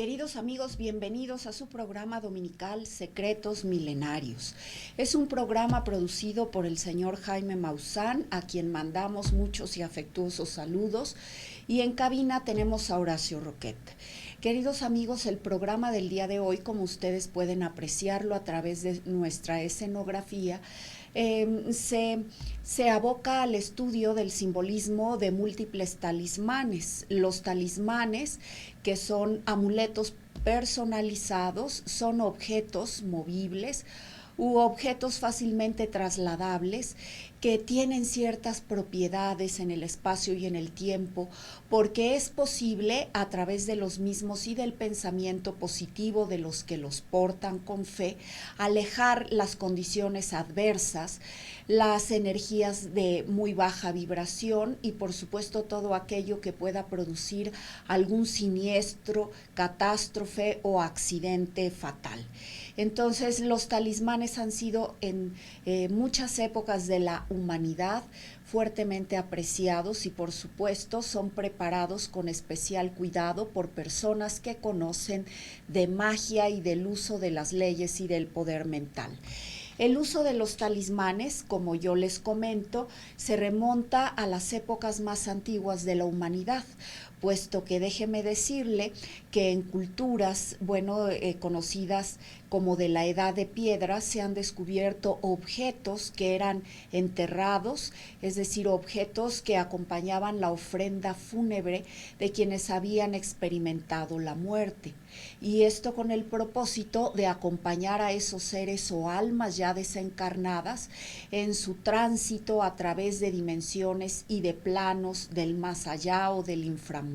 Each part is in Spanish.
Queridos amigos, bienvenidos a su programa dominical Secretos Milenarios. Es un programa producido por el señor Jaime Maussan, a quien mandamos muchos y afectuosos saludos, y en cabina tenemos a Horacio Roquet. Queridos amigos, el programa del día de hoy, como ustedes pueden apreciarlo a través de nuestra escenografía, se aboca al estudio del simbolismo de múltiples talismanes. Los talismanes, que son amuletos personalizados, son objetos movibles u objetos fácilmente trasladables que tienen ciertas propiedades en el espacio y en el tiempo, porque es posible a través de los mismos y del pensamiento positivo de los que los portan con fe, alejar las condiciones adversas, las energías de muy baja vibración y por supuesto todo aquello que pueda producir algún siniestro, catástrofe o accidente fatal. Entonces los talismanes han sido en muchas épocas de la humanidad fuertemente apreciados y por supuesto son preparados con especial cuidado por personas que conocen de magia y del uso de las leyes y del poder mental. El uso de los talismanes, como yo les comento, se remonta a las épocas más antiguas de la humanidad, puesto que déjeme decirle que en culturas, conocidas como de la Edad de Piedra, se han descubierto objetos que eran enterrados, es decir, objetos que acompañaban la ofrenda fúnebre de quienes habían experimentado la muerte. Y esto con el propósito de acompañar a esos seres o almas ya desencarnadas en su tránsito a través de dimensiones y de planos del más allá o del inframundo.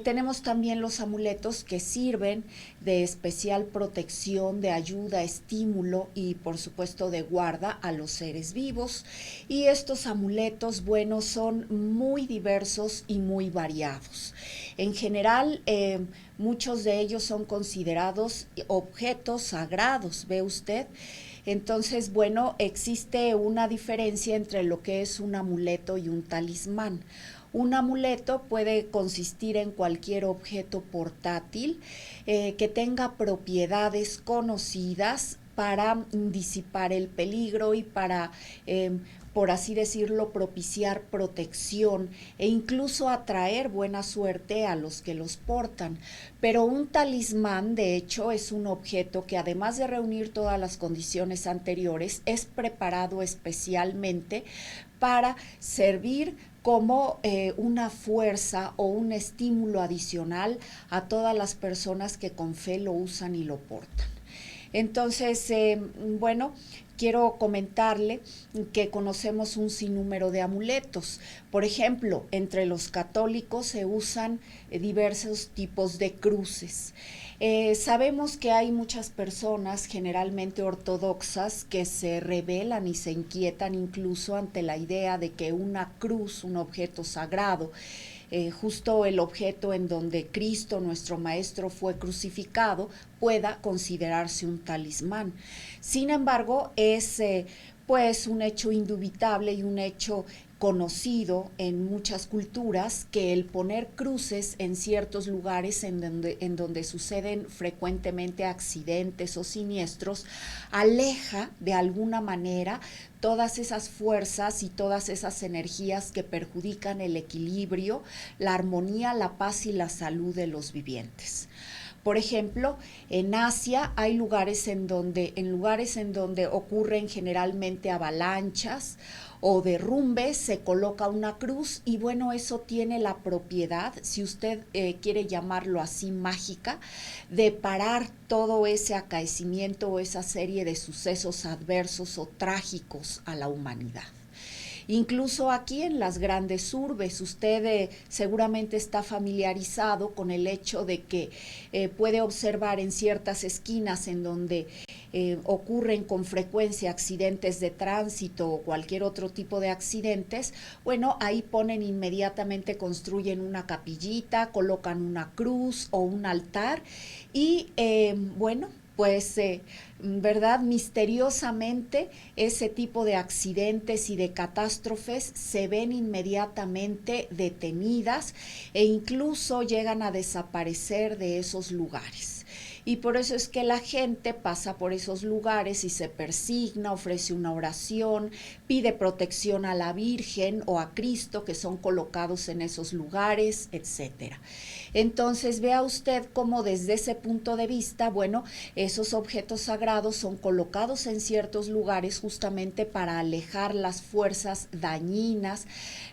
Tenemos también los amuletos que sirven de especial protección, de ayuda, estímulo y por supuesto de guarda a los seres vivos. Y estos amuletos, son muy diversos y muy variados. En general, muchos de ellos son considerados objetos sagrados, ¿ve usted? Entonces, existe una diferencia entre lo que es un amuleto y un talismán. Un amuleto puede consistir en cualquier objeto portátil que tenga propiedades conocidas para disipar el peligro y para, por así decirlo, propiciar protección e incluso atraer buena suerte a los que los portan. Pero un talismán, de hecho, es un objeto que además de reunir todas las condiciones anteriores, es preparado especialmente para servir como una fuerza o un estímulo adicional a todas las personas que con fe lo usan y lo portan. Entonces, quiero comentarle que conocemos un sinnúmero de amuletos. Por ejemplo, entre los católicos se usan diversos tipos de cruces. Sabemos que hay muchas personas, generalmente ortodoxas, que se rebelan y se inquietan incluso ante la idea de que una cruz, un objeto sagrado, justo el objeto en donde Cristo, nuestro Maestro, fue crucificado, pueda considerarse un talismán. Sin embargo, es un hecho indubitable y un hecho conocido en muchas culturas que el poner cruces en ciertos lugares en donde suceden frecuentemente accidentes o siniestros aleja de alguna manera todas esas fuerzas y todas esas energías que perjudican el equilibrio, la armonía, la paz y la salud de los vivientes. Por ejemplo, en Asia hay lugares en donde ocurren generalmente avalanchas o derrumbes, se coloca una cruz y eso tiene la propiedad, si usted quiere llamarlo así, mágica, de parar todo ese acaecimiento o esa serie de sucesos adversos o trágicos a la humanidad. Incluso aquí en las grandes urbes, usted seguramente está familiarizado con el hecho de que puede observar en ciertas esquinas en donde ocurren con frecuencia accidentes de tránsito o cualquier otro tipo de accidentes, ahí inmediatamente construyen una capillita, colocan una cruz o un altar y pues, ¿verdad? Misteriosamente ese tipo de accidentes y de catástrofes se ven inmediatamente detenidas e incluso llegan a desaparecer de esos lugares. Y por eso es que la gente pasa por esos lugares y se persigna, ofrece una oración, pide protección a la Virgen o a Cristo que son colocados en esos lugares, etcétera. Entonces vea usted cómo desde ese punto de vista, bueno, esos objetos sagrados son colocados en ciertos lugares justamente para alejar las fuerzas dañinas,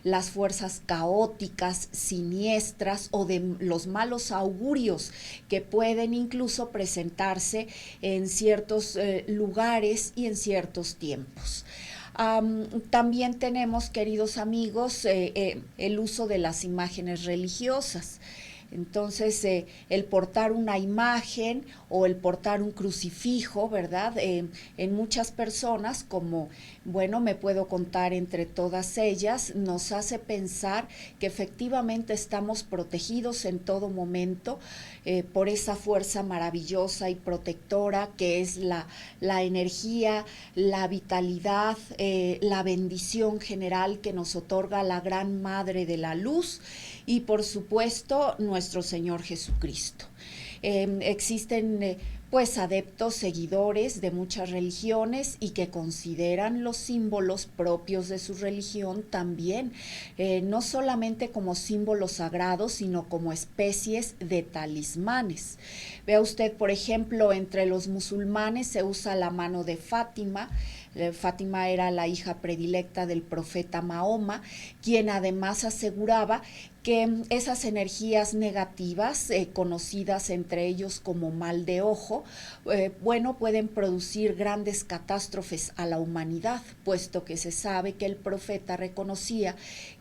las fuerzas caóticas, siniestras o de los malos augurios que pueden incluso presentarse en ciertos lugares y en ciertos tiempos. También tenemos, queridos amigos, el uso de las imágenes religiosas. Entonces, el portar una imagen o el portar un crucifijo, ¿verdad? En muchas personas, como, bueno, me puedo contar entre todas ellas, nos hace pensar que efectivamente estamos protegidos en todo momento por esa fuerza maravillosa y protectora que es la energía, la vitalidad, la bendición general que nos otorga la Gran Madre de la Luz y por supuesto nuestro Señor Jesucristo. Existen pues adeptos, seguidores de muchas religiones y que consideran los símbolos propios de su religión también, no solamente como símbolos sagrados, sino como especies de talismanes. Vea usted, por ejemplo, entre los musulmanes se usa la mano de Fátima. Fátima era la hija predilecta del profeta Mahoma, quien además aseguraba que esas energías negativas, conocidas entre ellos como mal de ojo, bueno, pueden producir grandes catástrofes a la humanidad, puesto que se sabe que el profeta reconocía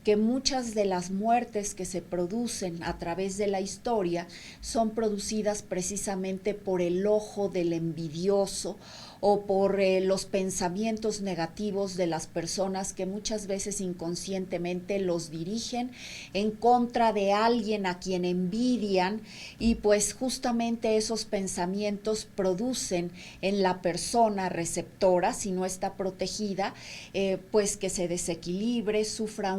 que muchas de las muertes que se producen a través de la historia son producidas precisamente por el ojo del envidioso o por los pensamientos negativos de las personas que muchas veces inconscientemente los dirigen en contra de alguien a quien envidian y pues justamente esos pensamientos producen en la persona receptora, si no está protegida, pues que se desequilibre, sufra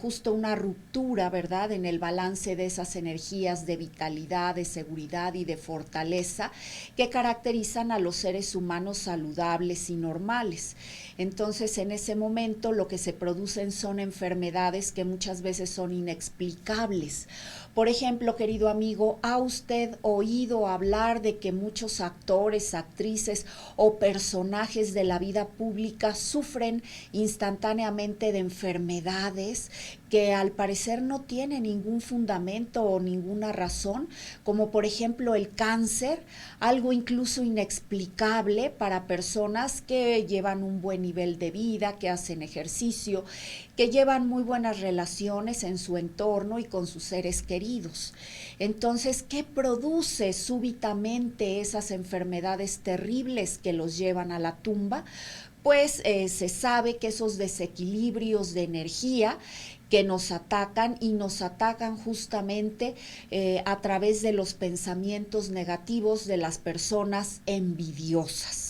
justo una ruptura, ¿verdad?, en el balance de esas energías de vitalidad, de seguridad y de fortaleza que caracterizan a los seres humanos saludables y normales. Entonces, en ese momento lo que se producen son enfermedades que muchas veces son inexplicables. Por ejemplo, querido amigo, ¿ha usted oído hablar de que muchos actores, actrices o personajes de la vida pública sufren instantáneamente de enfermedades que al parecer no tienen ningún fundamento o ninguna razón, como por ejemplo el cáncer, algo incluso inexplicable para personas que llevan un buen nivel de vida, que hacen ejercicio, que llevan muy buenas relaciones en su entorno y con sus seres queridos? Entonces, ¿qué produce súbitamente esas enfermedades terribles que los llevan a la tumba? Pues se sabe que esos desequilibrios de energía que nos atacan y nos atacan justamente a través de los pensamientos negativos de las personas envidiosas.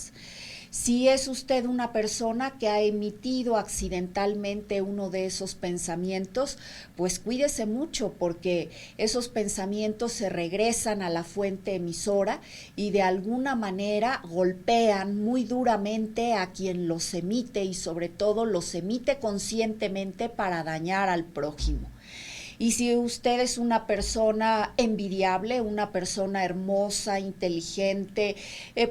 Si es usted una persona que ha emitido accidentalmente uno de esos pensamientos, pues cuídese mucho porque esos pensamientos se regresan a la fuente emisora y de alguna manera golpean muy duramente a quien los emite y sobre todo los emite conscientemente para dañar al prójimo. Y si usted es una persona envidiable, una persona hermosa, inteligente,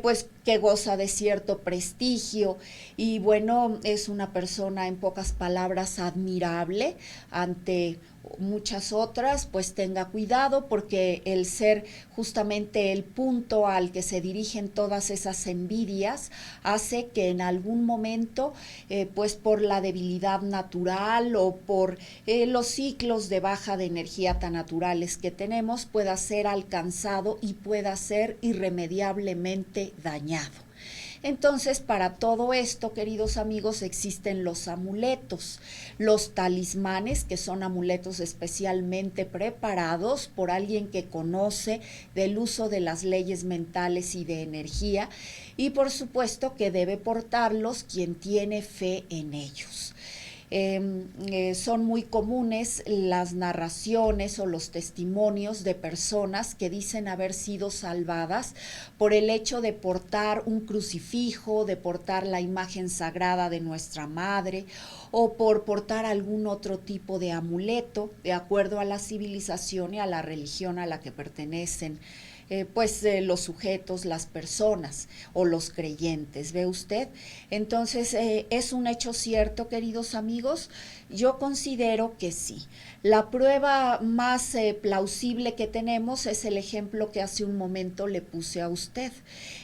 pues que goza de cierto prestigio y bueno, es una persona en pocas palabras admirable ante muchas otras, pues tenga cuidado porque el ser justamente el punto al que se dirigen todas esas envidias hace que en algún momento pues por la debilidad natural o por los ciclos de baja de energía tan naturales que tenemos pueda ser alcanzado y pueda ser irremediablemente dañado. Entonces, para todo esto, queridos amigos, existen los amuletos, los talismanes, que son amuletos especialmente preparados por alguien que conoce del uso de las leyes mentales y de energía, y por supuesto que debe portarlos quien tiene fe en ellos. Son muy comunes las narraciones o los testimonios de personas que dicen haber sido salvadas por el hecho de portar un crucifijo, de portar la imagen sagrada de nuestra madre, o por portar algún otro tipo de amuleto, de acuerdo a la civilización y a la religión a la que pertenecen. Los sujetos, las personas o los creyentes, ¿ve usted? Entonces, ¿es un hecho cierto, queridos amigos? Yo considero que sí. La prueba más plausible que tenemos es el ejemplo que hace un momento le puse a usted.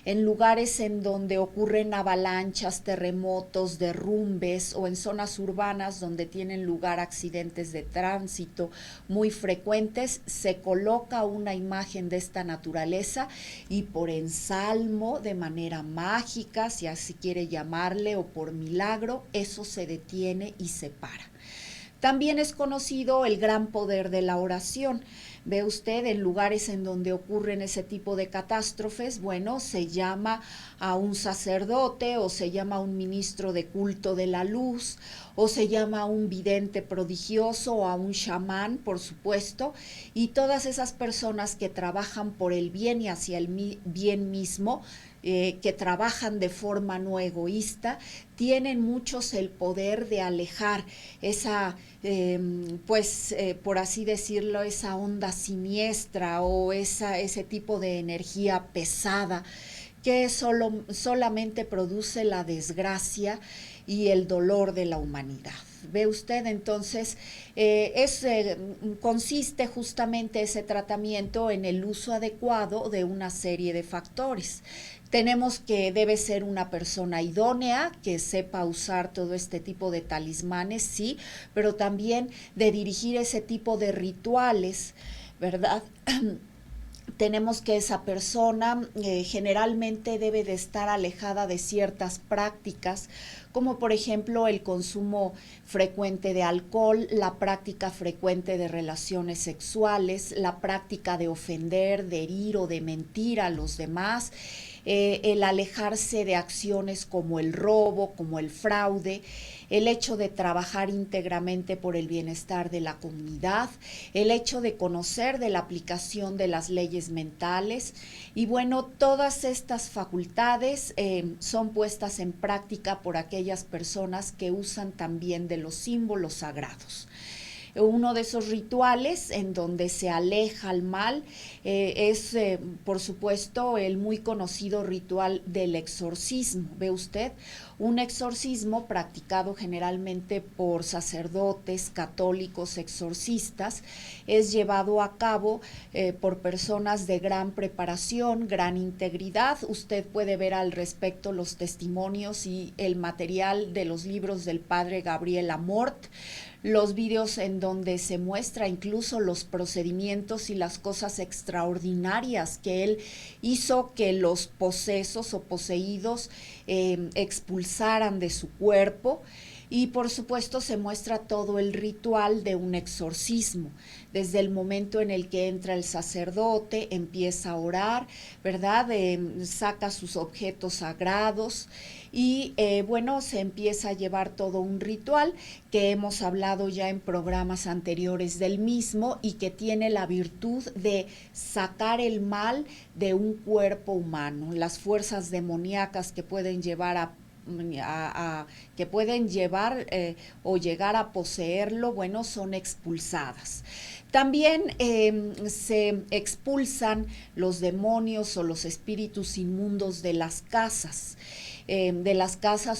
En lugares en donde ocurren avalanchas, terremotos, derrumbes, o en zonas urbanas donde tienen lugar accidentes de tránsito muy frecuentes, se coloca una imagen de esta naturaleza y por ensalmo, de manera mágica, si así quiere llamarle, o por milagro, eso se detiene y se para. También es conocido el gran poder de la oración. Ve usted, en lugares en donde ocurren ese tipo de catástrofes, bueno, se llama a un sacerdote, o se llama a un ministro de culto de la luz, o se llama a un vidente prodigioso, o a un chamán, por supuesto, y todas esas personas que trabajan por el bien y hacia el bien mismo, que trabajan de forma no egoísta, tienen muchos el poder de alejar esa, por así decirlo, esa onda siniestra o ese tipo de energía pesada que solamente produce la desgracia y el dolor de la humanidad. ¿Ve usted? Entonces, consiste justamente ese tratamiento en el uso adecuado de una serie de factores. Tenemos que debe ser una persona idónea, que sepa usar todo este tipo de talismanes, sí, pero también de dirigir ese tipo de rituales, ¿verdad? Tenemos que esa persona generalmente debe de estar alejada de ciertas prácticas, como por ejemplo el consumo frecuente de alcohol, la práctica frecuente de relaciones sexuales, la práctica de ofender, de herir o de mentir a los demás, el alejarse de acciones como el robo, como el fraude, el hecho de trabajar íntegramente por el bienestar de la comunidad, el hecho de conocer de la aplicación de las leyes mentales, y bueno, todas estas facultades son puestas en práctica por aquellas personas que usan también de los símbolos sagrados. Uno de esos rituales en donde se aleja al mal es, por supuesto, el muy conocido ritual del exorcismo. ¿Ve usted? Un exorcismo practicado generalmente por sacerdotes católicos exorcistas es llevado a cabo por personas de gran preparación, gran integridad. Usted puede ver al respecto los testimonios y el material de los libros del padre Gabriel Amort, los videos en donde se muestra incluso los procedimientos y las cosas extraordinarias que él hizo que los posesos o poseídos expulsaran de su cuerpo. Y por supuesto se muestra todo el ritual de un exorcismo, desde el momento en el que entra el sacerdote, empieza a orar, ¿verdad? Saca sus objetos sagrados y se empieza a llevar todo un ritual que hemos hablado ya en programas anteriores del mismo y que tiene la virtud de sacar el mal de un cuerpo humano, las fuerzas demoníacas que pueden llevar que pueden llevar o llegar a poseerlo, bueno, son expulsadas. También se expulsan los demonios o los espíritus inmundos de las casas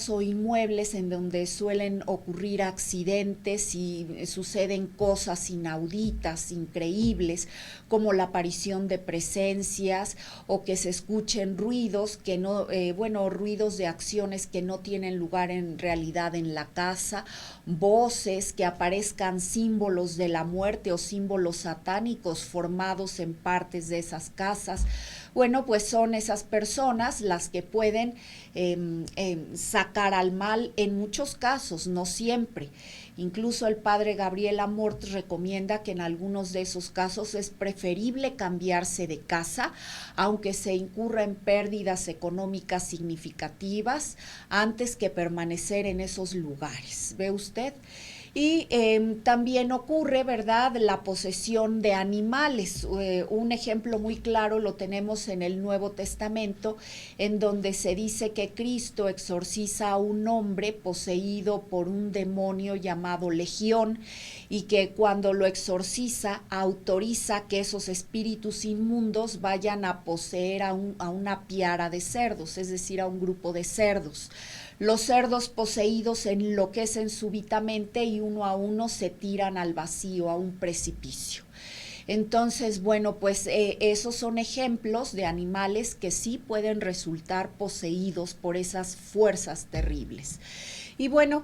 o inmuebles en donde suelen ocurrir accidentes y suceden cosas inauditas, increíbles, como la aparición de presencias o que se escuchen ruidos que no, ruidos de acciones que no tienen lugar en realidad en la casa, voces, que aparezcan símbolos de la muerte o símbolos satánicos formados en partes de esas casas, Bueno, pues son esas personas las que pueden sacar al mal en muchos casos, no siempre. Incluso el padre Gabriel Amort recomienda que en algunos de esos casos es preferible cambiarse de casa, aunque se incurra en pérdidas económicas significativas, antes que permanecer en esos lugares. ¿Ve usted? Y también ocurre, ¿verdad?, la posesión de animales. Un ejemplo muy claro lo tenemos en el Nuevo Testamento, en donde se dice que Cristo exorciza a un hombre poseído por un demonio llamado Legión, y que cuando lo exorciza autoriza que esos espíritus inmundos vayan a poseer a una piara de cerdos, es decir, a un grupo de cerdos. Los cerdos poseídos enloquecen súbitamente y uno a uno se tiran al vacío, a un precipicio. Entonces, bueno, pues esos son ejemplos de animales que sí pueden resultar poseídos por esas fuerzas terribles. Y bueno,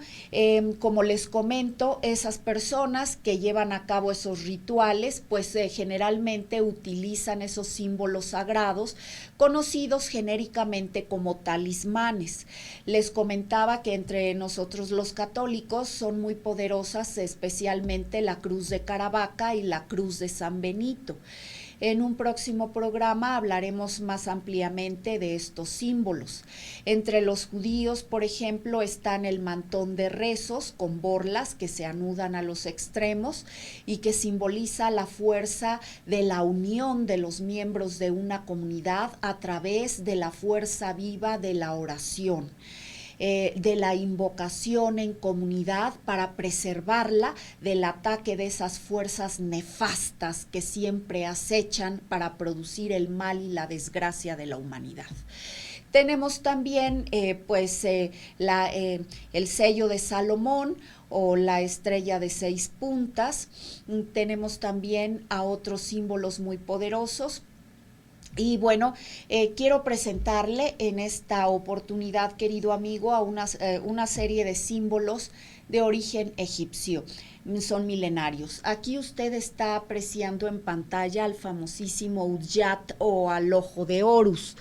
como les comento, esas personas que llevan a cabo esos rituales, pues generalmente utilizan esos símbolos sagrados, conocidos genéricamente como talismanes. Les comentaba que entre nosotros los católicos son muy poderosas, especialmente la cruz de Caravaca y la cruz de San Benito. En un próximo programa hablaremos más ampliamente de estos símbolos. Entre los judíos, por ejemplo, están el mantón de rezos con borlas que se anudan a los extremos y que simboliza la fuerza de la unión de los miembros de una comunidad a través de la fuerza viva de la oración. De la invocación en comunidad para preservarla del ataque de esas fuerzas nefastas que siempre acechan para producir el mal y la desgracia de la humanidad. Tenemos también el sello de Salomón o la estrella de 6 puntas. Tenemos también a otros símbolos muy poderosos. Y bueno, quiero presentarle en esta oportunidad, querido amigo, a una serie de símbolos de origen egipcio. Son milenarios. Aquí usted está apreciando en pantalla al famosísimo Udyat o al ojo de Horus.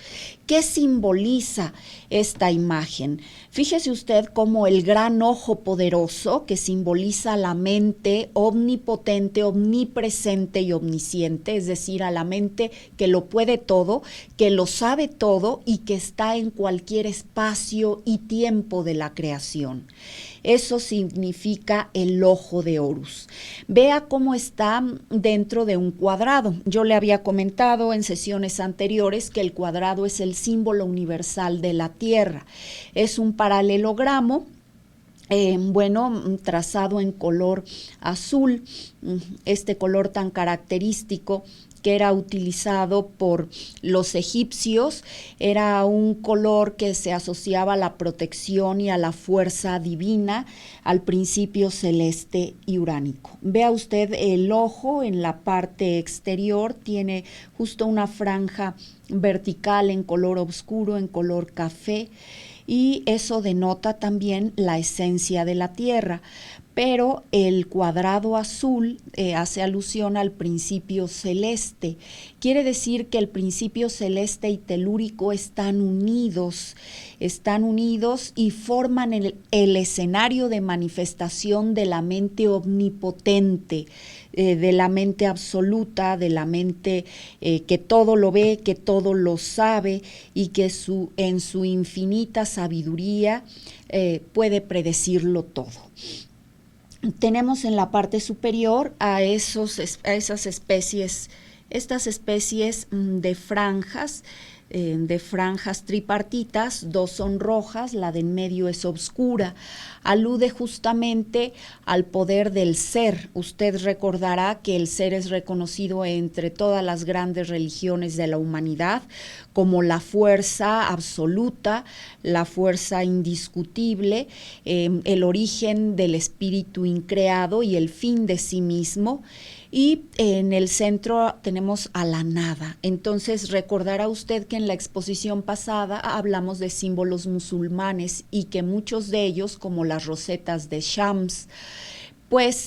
¿Qué simboliza esta imagen? Fíjese usted cómo el gran ojo poderoso, que simboliza la mente omnipotente, omnipresente y omnisciente, es decir, a la mente que lo puede todo, que lo sabe todo y que está en cualquier espacio y tiempo de la creación. Eso significa el ojo de Horus. Vea cómo está dentro de un cuadrado. Yo le había comentado en sesiones anteriores que el cuadrado es el símbolo universal de la Tierra. Es un paralelogramo, trazado en color azul, este color tan característico que era utilizado por los egipcios. Era un color que se asociaba a la protección y a la fuerza divina, al principio celeste y uránico. Vea usted el ojo en la parte exterior, tiene justo una franja vertical en color oscuro, en color café, y eso denota también la esencia de la Tierra. Pero el cuadrado azul hace alusión al principio celeste. Quiere decir que el principio celeste y telúrico están unidos y forman el escenario de manifestación de la mente omnipotente, de la mente absoluta, de la mente que todo lo ve, que todo lo sabe y que en su infinita sabiduría puede predecirlo todo. Tenemos en la parte superior a estas especies de franjas tripartitas. 2 son rojas, la de en medio es oscura. Alude justamente al poder del ser. Usted recordará que el ser es reconocido entre todas las grandes religiones de la humanidad como la fuerza absoluta, la fuerza indiscutible, el origen del espíritu increado y el fin de sí mismo. Y en el centro tenemos a la nada. Entonces recordará usted que en la exposición pasada hablamos de símbolos musulmanes y que muchos de ellos, como las rosetas de Shams, pues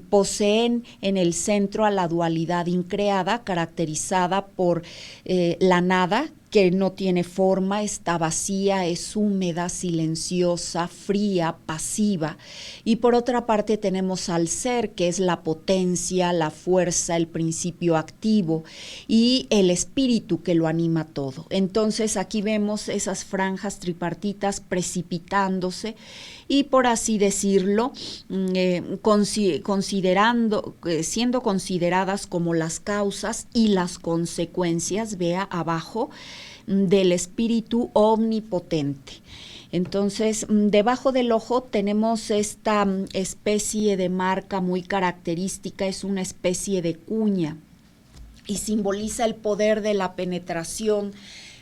poseen en el centro a la dualidad increada, caracterizada por la nada, que no tiene forma, está vacía, es húmeda, silenciosa, fría, pasiva. Y por otra parte tenemos al ser, que es la potencia, la fuerza, el principio activo y el espíritu que lo anima todo. Entonces aquí vemos esas franjas tripartitas precipitándose y, por así decirlo, siendo consideradas como las causas y las consecuencias, vea abajo, del espíritu omnipotente. Entonces, debajo del ojo tenemos esta especie de marca muy característica, es una especie de cuña y simboliza el poder de la penetración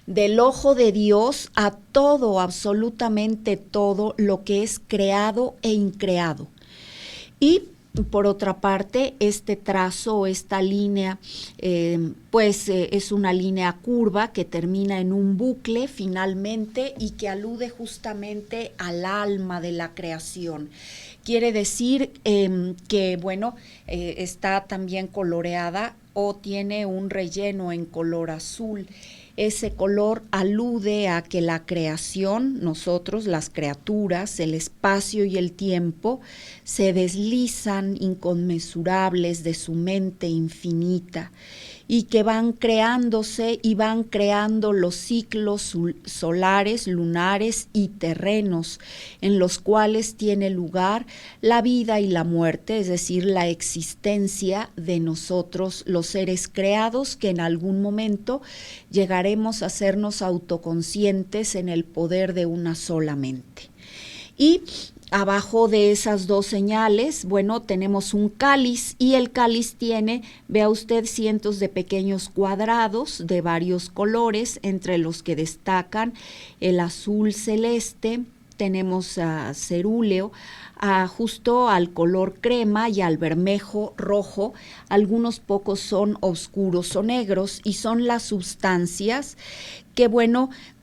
del ojo de Dios a todo, absolutamente todo lo que es creado e increado. Y por otra parte, este trazo, esta línea, es una línea curva que termina en un bucle finalmente y que alude justamente al alma de la creación. Quiere decir que, está también coloreada o tiene un relleno en color azul. Ese color alude a que la creación, nosotros, las criaturas, el espacio y el tiempo, se deslizan inconmensurables de su mente infinita y que van creándose y van creando los ciclos solares, lunares y terrenos en los cuales tiene lugar la vida y la muerte, es decir, la existencia de nosotros, los seres creados, que en algún momento llegaremos a sernos autoconscientes en el poder de una sola mente. Y abajo de esas dos señales, tenemos un cáliz y el cáliz tiene, vea usted, cientos de pequeños cuadrados de varios colores, entre los que destacan el azul celeste, tenemos cerúleo, justo al color crema y al bermejo rojo. Algunos pocos son oscuros o negros y son las sustancias que,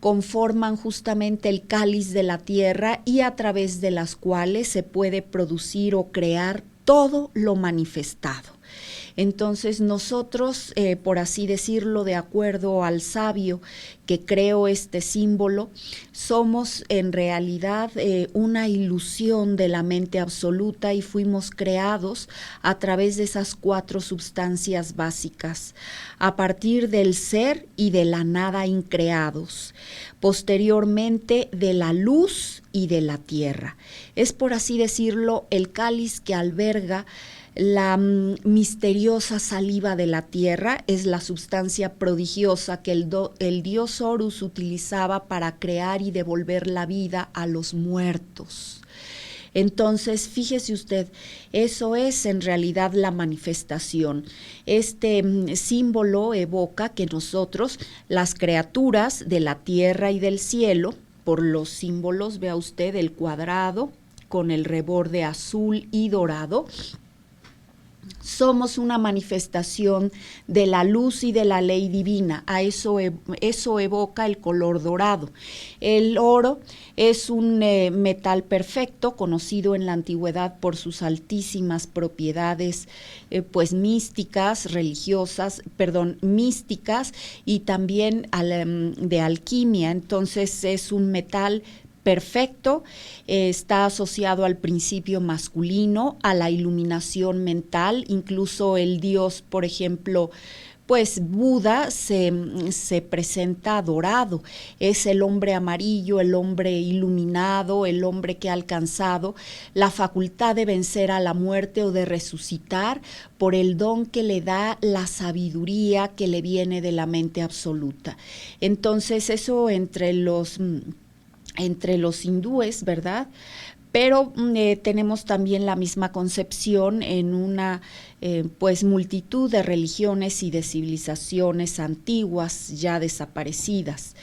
conforman justamente el cáliz de la tierra y a través de las cuales se puede producir o crear todo lo manifestado. Entonces nosotros, por así decirlo, de acuerdo al sabio que creó este símbolo, somos en realidad una ilusión de la mente absoluta y fuimos creados a través de esas 4 sustancias básicas, a partir del ser y de la nada increados, posteriormente de la luz y de la tierra. Es, por así decirlo, el cáliz que alberga la misteriosa saliva de la tierra, es la sustancia prodigiosa que el dios Horus utilizaba para crear y devolver la vida a los muertos. Entonces, fíjese usted, eso es en realidad la manifestación. Este símbolo evoca que nosotros, las criaturas de la tierra y del cielo, por los símbolos, vea usted el cuadrado con el reborde azul y dorado, somos una manifestación de la luz y de la ley divina. A eso evoca el color dorado. El oro es un metal perfecto, conocido en la antigüedad por sus altísimas propiedades místicas, místicas y también de alquimia. Entonces es un metal perfecto, está asociado al principio masculino, a la iluminación mental, incluso el dios, por ejemplo, Buda se presenta dorado, es el hombre amarillo, el hombre iluminado, el hombre que ha alcanzado la facultad de vencer a la muerte o de resucitar por el don que le da la sabiduría que le viene de la mente absoluta. Entonces eso entre los hindúes, ¿verdad? Pero tenemos también la misma concepción en una multitud de religiones y de civilizaciones antiguas ya desaparecidas.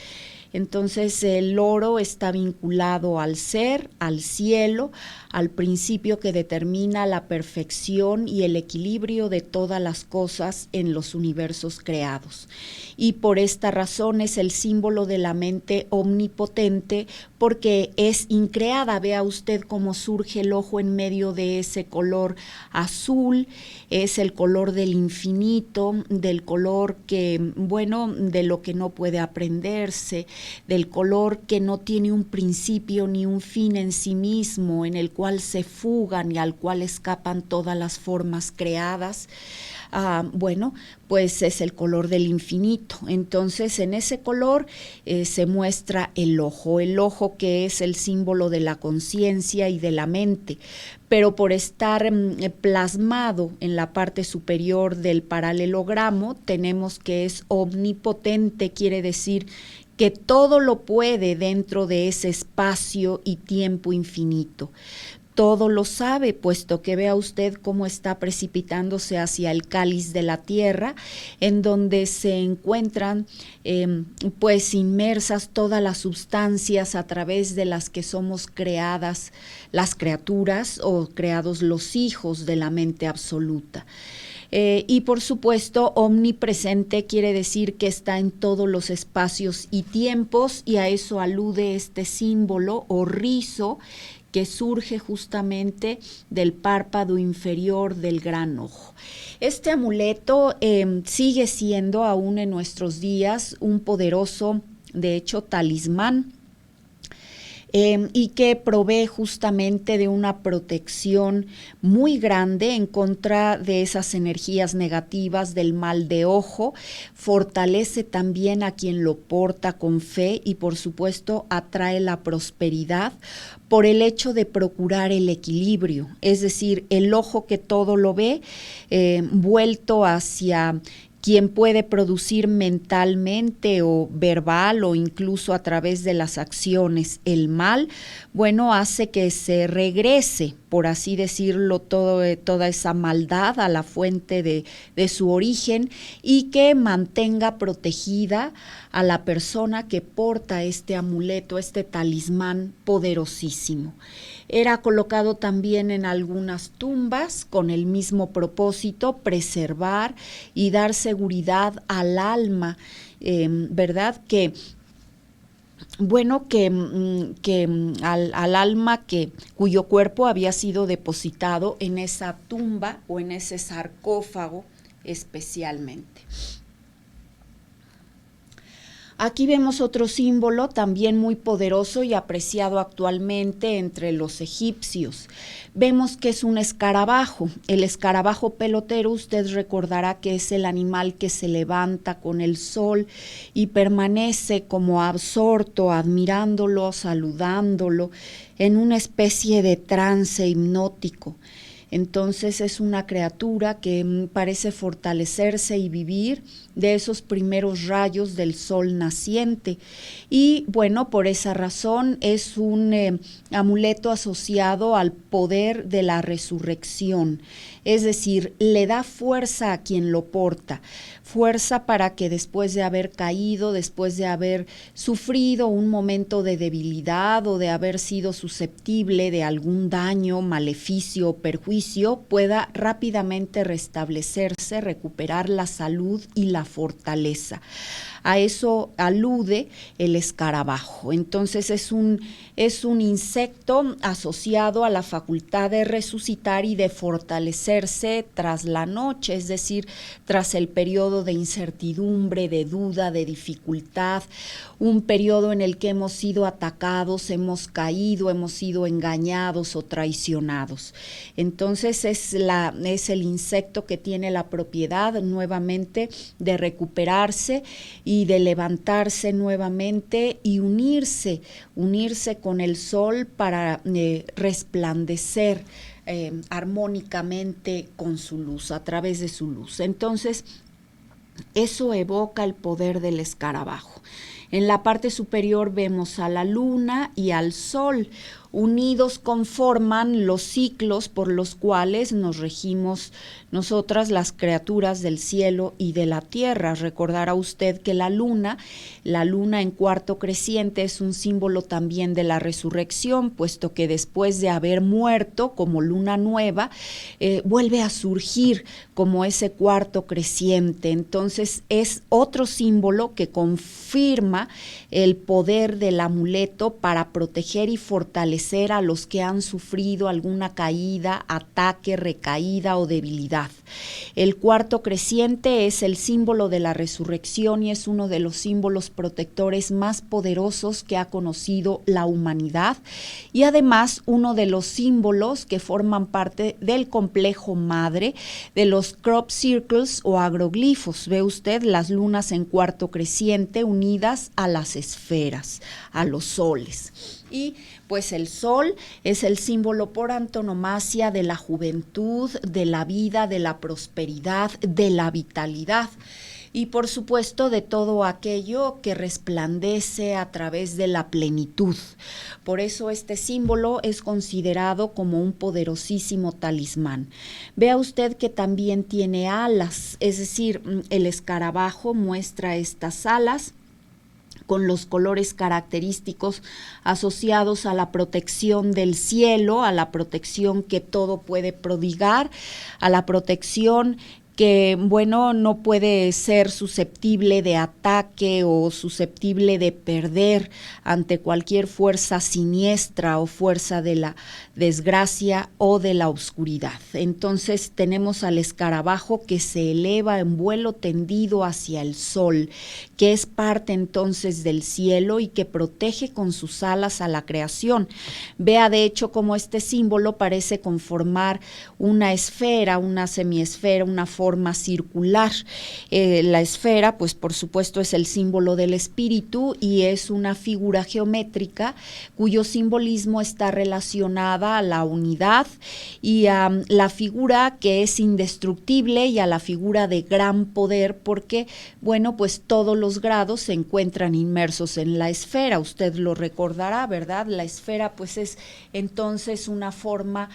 Entonces el oro está vinculado al ser, al cielo, al principio que determina la perfección y el equilibrio de todas las cosas en los universos creados. Y por esta razón es el símbolo de la mente omnipotente, porque es increada. Vea usted cómo surge el ojo en medio de ese color azul, es el color del infinito, del color que, bueno, de lo que no puede aprenderse, del color que no tiene un principio ni un fin en sí mismo, en el cual se fugan y al cual escapan todas las formas creadas. Bueno, pues es el color del infinito. Entonces, en ese color se muestra el ojo que es el símbolo de la conciencia y de la mente, pero por estar plasmado en la parte superior del paralelogramo, tenemos que es omnipotente, quiere decir que todo lo puede dentro de ese espacio y tiempo infinito. Todo lo sabe, puesto que vea usted cómo está precipitándose hacia el cáliz de la tierra, en donde se encuentran pues inmersas todas las sustancias a través de las que somos creadas las criaturas o creados los hijos de la mente absoluta. Y por supuesto, omnipresente quiere decir que está en todos los espacios y tiempos, y a eso alude este símbolo o rizo que surge justamente del párpado inferior del gran ojo. Este amuleto sigue siendo aún en nuestros días un poderoso, de hecho, talismán, y que provee justamente de una protección muy grande en contra de esas energías negativas del mal de ojo, fortalece también a quien lo porta con fe y por supuesto atrae la prosperidad por el hecho de procurar el equilibrio, es decir, el ojo que todo lo ve, vuelto hacia quien puede producir mentalmente o verbal o incluso a través de las acciones el mal, bueno, hace que se regrese, por así decirlo, toda esa maldad a la fuente de su origen y que mantenga protegida a la persona que porta este amuleto, este talismán poderosísimo. Era colocado también en algunas tumbas con el mismo propósito, preservar y dar seguridad al alma, ¿verdad? Que bueno, que al alma cuyo cuerpo había sido depositado en esa tumba o en ese sarcófago especialmente. Aquí vemos otro símbolo también muy poderoso y apreciado actualmente entre los egipcios. Vemos que es un escarabajo. El escarabajo pelotero, usted recordará que es el animal que se levanta con el sol y permanece como absorto, admirándolo, saludándolo, en una especie de trance hipnótico. Entonces es una criatura que parece fortalecerse y vivir de esos primeros rayos del sol naciente. Y bueno, por esa razón es un amuleto asociado al poder de la resurrección. Es decir, le da fuerza a quien lo porta, fuerza para que después de haber caído, después de haber sufrido un momento de debilidad o de haber sido susceptible de algún daño, maleficio o perjuicio, pueda rápidamente restablecerse, recuperar la salud y la fortaleza. A eso alude el escarabajo. Entonces es un insecto asociado a la facultad de resucitar y de fortalecerse tras la noche, es decir, tras el periodo de incertidumbre, de duda, de dificultad, un periodo en el que hemos sido atacados, hemos caído, hemos sido engañados o traicionados. Entonces es el insecto que tiene la propiedad nuevamente de recuperarse y de levantarse nuevamente y unirse con el sol para resplandecer armónicamente con su luz, a través de su luz. Entonces, eso evoca el poder del escarabajo. En la parte superior vemos a la luna y al sol, Unidos conforman los ciclos por los cuales nos regimos nosotras, las criaturas del cielo y de la tierra. Recordará usted que la luna en cuarto creciente es un símbolo también de la resurrección, puesto que después de haber muerto como luna nueva, vuelve a surgir como ese cuarto creciente. Entonces es otro símbolo que confirma el poder del amuleto para proteger y fortalecer a los que han sufrido alguna caída, ataque, recaída o debilidad. El cuarto creciente es el símbolo de la resurrección y es uno de los símbolos protectores más poderosos que ha conocido la humanidad, y además uno de los símbolos que forman parte del complejo madre de los crop circles o agroglifos. Ve usted las lunas en cuarto creciente unidas a las esferas, a los soles. Y pues el sol es el símbolo por antonomasia de la juventud, de la vida, de la prosperidad, de la vitalidad y por supuesto de todo aquello que resplandece a través de la plenitud. Por eso este símbolo es considerado como un poderosísimo talismán. Vea usted que también tiene alas, es decir, el escarabajo muestra estas alas con los colores característicos asociados a la protección del cielo, a la protección que todo puede prodigar, a la protección que, bueno, no puede ser susceptible de ataque o susceptible de perder ante cualquier fuerza siniestra o fuerza de la desgracia o de la oscuridad. Entonces tenemos al escarabajo que se eleva en vuelo tendido hacia el sol, que es parte entonces del cielo y que protege con sus alas a la creación. Vea de hecho cómo este símbolo parece conformar una esfera, una semiesfera, una forma circular. La esfera, pues por supuesto es el símbolo del espíritu y es una figura geométrica cuyo simbolismo está relacionada a la unidad y a la figura que es indestructible y a la figura de gran poder, porque, bueno, pues todos los grados se encuentran inmersos en la esfera. Usted lo recordará, ¿verdad? La esfera pues es entonces una forma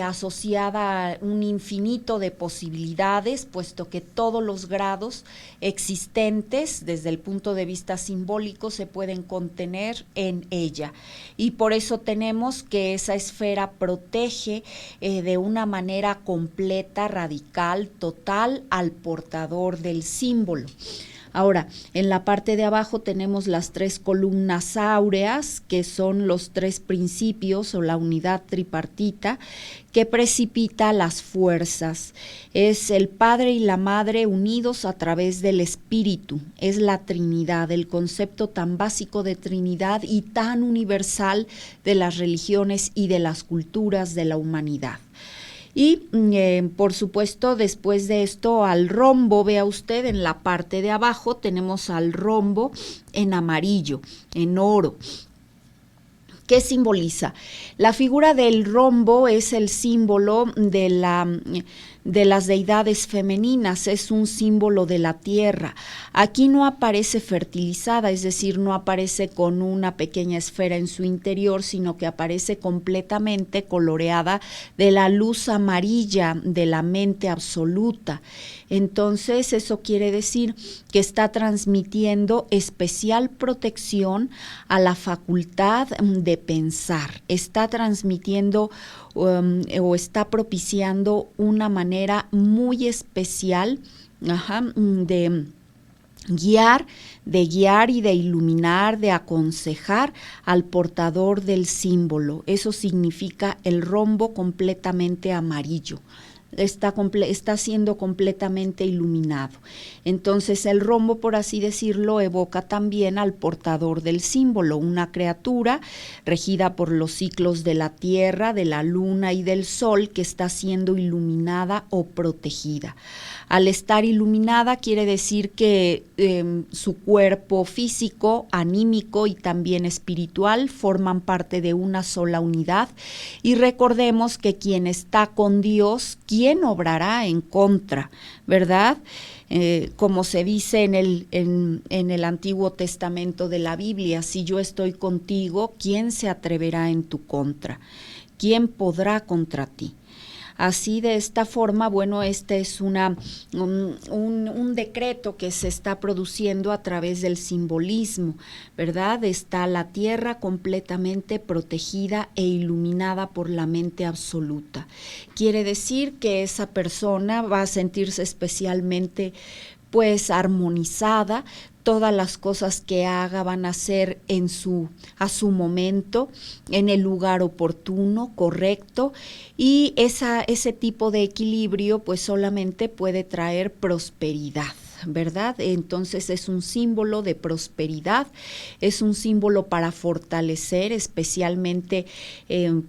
asociada a un infinito de posibilidades, puesto que todos los grados existentes desde el punto de vista simbólico se pueden contener en ella. Y por eso tenemos que esa esfera protege de una manera completa, radical, total al portador del símbolo. Ahora, en la parte de abajo tenemos las tres columnas áureas, que son los tres principios o la unidad tripartita que precipita las fuerzas. Es el Padre y la Madre unidos a través del Espíritu. Es la Trinidad, el concepto tan básico de Trinidad y tan universal de las religiones y de las culturas de la humanidad. Y por supuesto después de esto al rombo, vea usted en la parte de abajo tenemos al rombo en amarillo, en oro. ¿Qué simboliza? La figura del rombo es el símbolo de las deidades femeninas, es un símbolo de la tierra. Aquí no aparece fertilizada, es decir, no aparece con una pequeña esfera en su interior, sino que aparece completamente coloreada de la luz amarilla de la mente absoluta. Entonces, eso quiere decir que está transmitiendo especial protección a la facultad de pensar, está transmitiendo o está propiciando una manera muy especial de guiar y de iluminar, de aconsejar al portador del símbolo. Eso significa el rombo completamente amarillo. Está siendo completamente iluminado. Entonces el rombo, por así decirlo, evoca también al portador del símbolo, una criatura regida por los ciclos de la tierra, de la luna y del sol que está siendo iluminada o protegida. Al estar iluminada quiere decir que su cuerpo físico, anímico y también espiritual forman parte de una sola unidad, y recordemos que quien está con Dios quiere también obrará en contra, ¿verdad? Como se dice en el Antiguo Testamento de la Biblia, si yo estoy contigo, ¿quién se atreverá en tu contra? ¿Quién podrá contra ti? Así, de esta forma, bueno, este es un decreto que se está produciendo a través del simbolismo, ¿verdad? Está la tierra completamente protegida e iluminada por la mente absoluta. Quiere decir que esa persona va a sentirse especialmente, pues, armonizada. Todas las cosas que haga van a ser a su momento, en el lugar oportuno, correcto, y ese tipo de equilibrio pues solamente puede traer prosperidad, ¿verdad? Entonces es un símbolo de prosperidad, es un símbolo para fortalecer, especialmente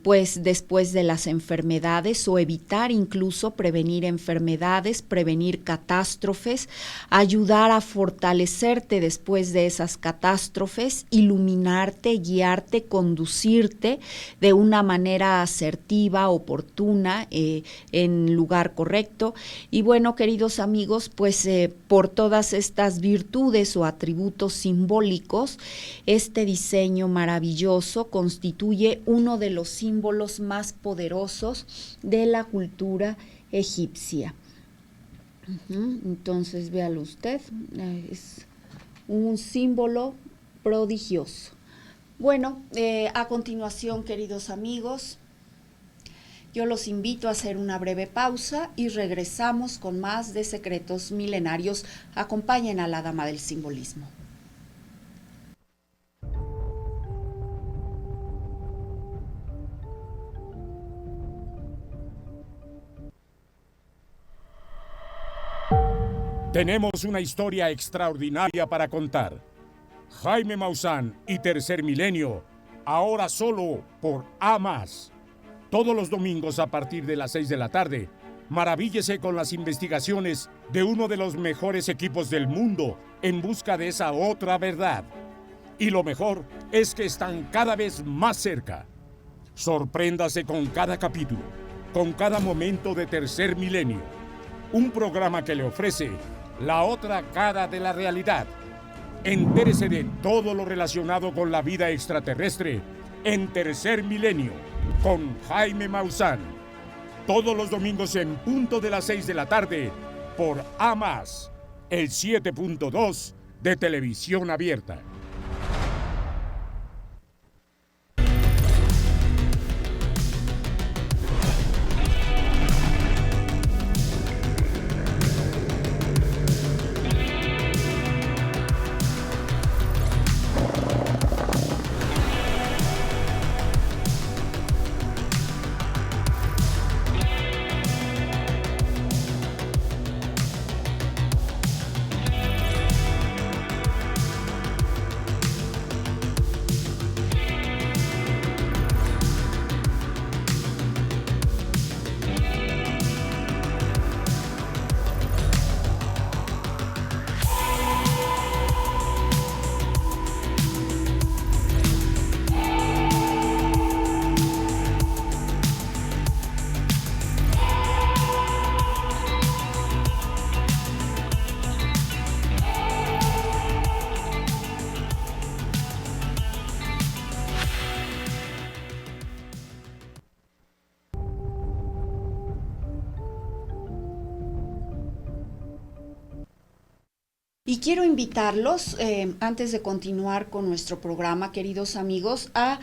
pues después de las enfermedades, o evitar incluso prevenir enfermedades, prevenir catástrofes, ayudar a fortalecerte después de esas catástrofes, iluminarte, guiarte, conducirte de una manera asertiva, oportuna, en lugar correcto. Y bueno, queridos amigos, pues por todas estas virtudes o atributos simbólicos, este diseño maravilloso constituye uno de los símbolos más poderosos de la cultura egipcia. Entonces, véalo usted, es un símbolo prodigioso. Bueno, a continuación, queridos amigos, yo los invito a hacer una breve pausa y regresamos con más de Secretos Milenarios. Acompañen a la Dama del Simbolismo. Tenemos una historia extraordinaria para contar. Jaime Maussan y Tercer Milenio, ahora solo por A+. Todos los domingos a partir de las 6 de la tarde, maravíllese con las investigaciones de uno de los mejores equipos del mundo en busca de esa otra verdad. Y lo mejor es que están cada vez más cerca. Sorpréndase con cada capítulo, con cada momento de Tercer Milenio. Un programa que le ofrece la otra cara de la realidad. Entérese de todo lo relacionado con la vida extraterrestre en Tercer Milenio, con Jaime Maussan. Todos los domingos en punto de las 6 de la tarde, por A+, el 7.2 de televisión abierta. Y quiero invitarlos, antes de continuar con nuestro programa, queridos amigos, a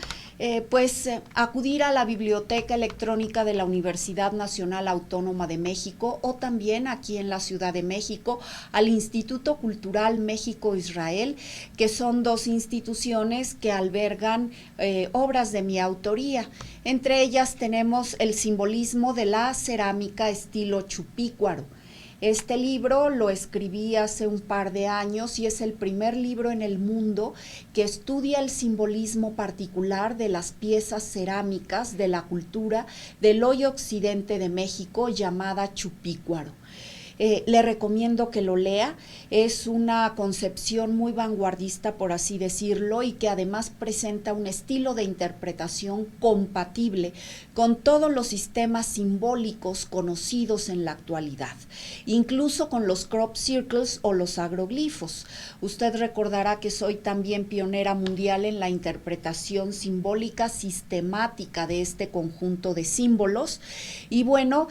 acudir a la Biblioteca Electrónica de la Universidad Nacional Autónoma de México, o también aquí en la Ciudad de México al Instituto Cultural México-Israel, que son dos instituciones que albergan obras de mi autoría. Entre ellas tenemos El simbolismo de la cerámica estilo Chupícuaro. Este libro lo escribí hace un par de años y es el primer libro en el mundo que estudia el simbolismo particular de las piezas cerámicas de la cultura del hoy occidente de México, llamada Chupícuaro. le recomiendo que lo lea. Es una concepción muy vanguardista, por así decirlo, y que además presenta un estilo de interpretación compatible con todos los sistemas simbólicos conocidos en la actualidad, incluso con los crop circles o los agroglifos. Usted recordará que soy también pionera mundial en la interpretación simbólica sistemática de este conjunto de símbolos, y bueno,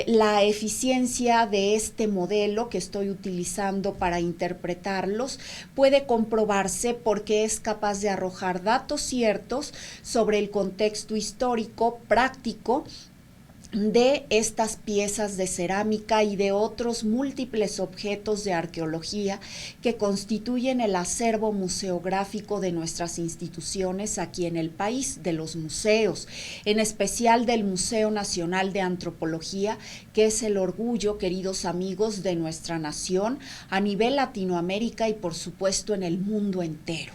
la eficiencia de este modelo que estoy utilizando para interpretarlos puede comprobarse porque es capaz de arrojar datos ciertos sobre el contexto histórico práctico de estas piezas de cerámica y de otros múltiples objetos de arqueología que constituyen el acervo museográfico de nuestras instituciones aquí en el país, de los museos, en especial del Museo Nacional de Antropología, que es el orgullo, queridos amigos, de nuestra nación a nivel Latinoamérica y por supuesto en el mundo entero.